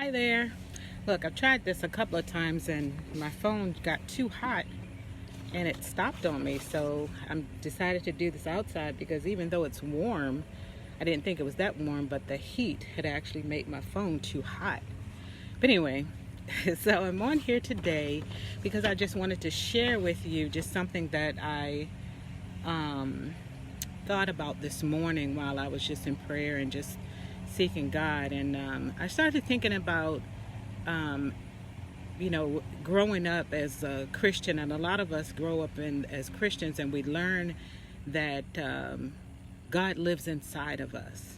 Hi there. Look, I've tried this a couple of times and my phone got too hot and it stopped on me. So I decided to do this outside because even though it's warm, I didn't think it was that warm, but the heat had actually made my phone too hot. But anyway, so I'm on here today because I just wanted to share with you just something that I thought about this morning while I was just in prayer and just seeking God. And I started thinking about growing up as a Christian, and a lot of us grow up as Christians, and we learn that God lives inside of us.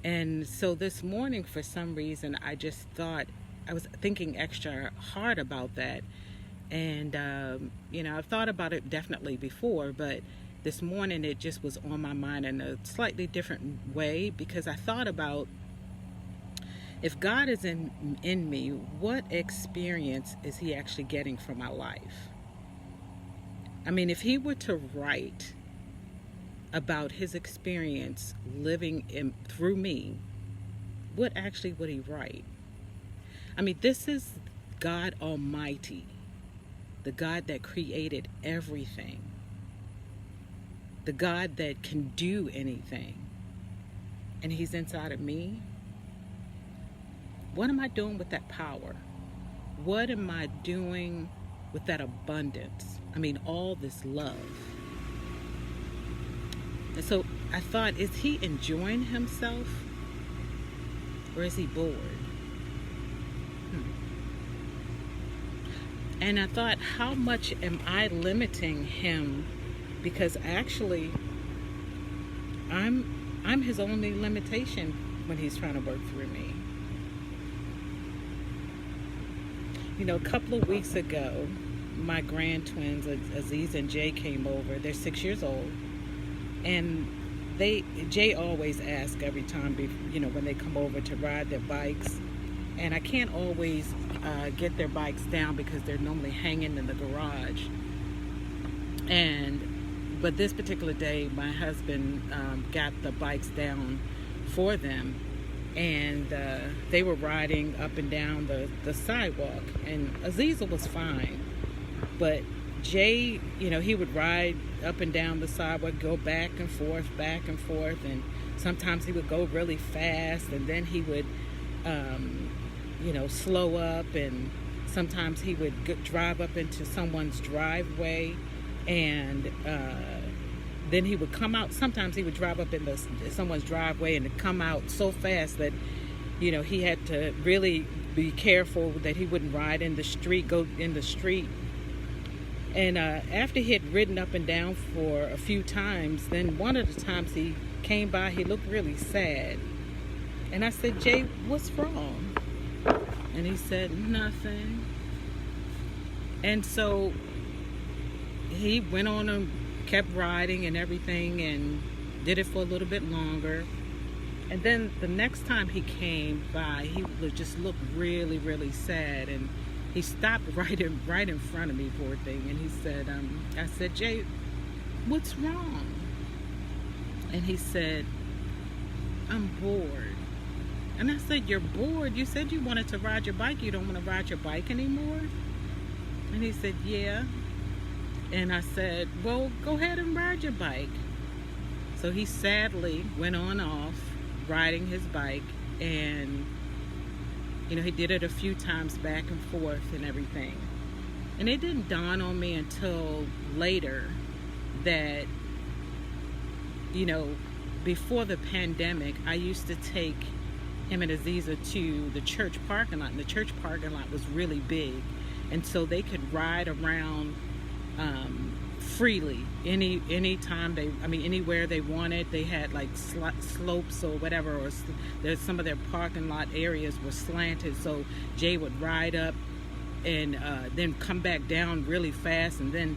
And so this morning, for some reason, I just thought, I was thinking extra hard about that. And, I've thought about it definitely before, but this morning it just was on my mind in a slightly different way, because I thought about, if God is in me, what experience is he actually getting from my life? I mean, if he were to write about his experience living through me, what actually would he write? I mean, this is God Almighty, the God that created everything, the God that can do anything, and he's inside of me. What am I doing with that power? What am I doing with that abundance? I mean, all this love. And so I thought, is he enjoying himself or is he bored? And I thought, how much am I limiting him? Because actually, I'm his only limitation when he's trying to work through me. A couple of weeks ago, my grand twins, Aziz and Jay, came over. They're 6 years old. And Jay always asks every time, when they come over, to ride their bikes. And I can't always get their bikes down because they're normally hanging in the garage. But this particular day, my husband got the bikes down for them. And they were riding up and down the sidewalk. And Aziza was fine. But Jay, he would ride up and down the sidewalk, go back and forth. And sometimes he would go really fast. And then he would, slow up. And sometimes he would drive up into someone's driveway. And then he would come out. Sometimes he would drive up in someone's driveway and come out so fast that, he had to really be careful that he wouldn't ride in the street, go in the street. And after he had ridden up and down for a few times, then one of the times he came by, he looked really sad. And I said, Jay, what's wrong? And he said, nothing. And so he went on and kept riding and everything and did it for a little bit longer. And then the next time he came by, he just looked really, really sad. And he stopped right in front of me, poor thing. And he said, I said, Jay, what's wrong? And he said, I'm bored. And I said, you're bored? You said you wanted to ride your bike. You don't want to ride your bike anymore? And he said, yeah. And I said, well, go ahead and ride your bike. So he sadly went on off riding his bike, and he did it a few times back and forth and everything. And it didn't dawn on me until later that, before the pandemic, I used to take him and Aziza to the church parking lot, and the church parking lot was really big, and so they could ride around freely anytime anywhere they wanted. They had like slopes or whatever, or there's some of their parking lot areas were slanted, so Jay would ride up and then come back down really fast, and then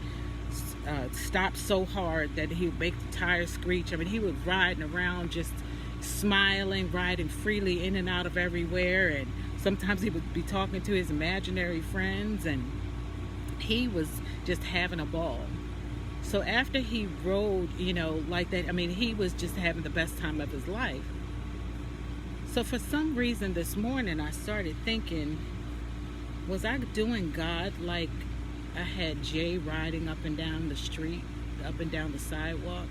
stop so hard that he would make the tires screech. I mean, he was riding around just smiling, riding freely in and out of everywhere, and sometimes he would be talking to his imaginary friends, and he was just having a ball. So after he rode, like that, I mean, he was just having the best time of his life. So for some reason this morning, I started thinking, was I doing God like I had Jay riding up and down the street, up and down the sidewalk?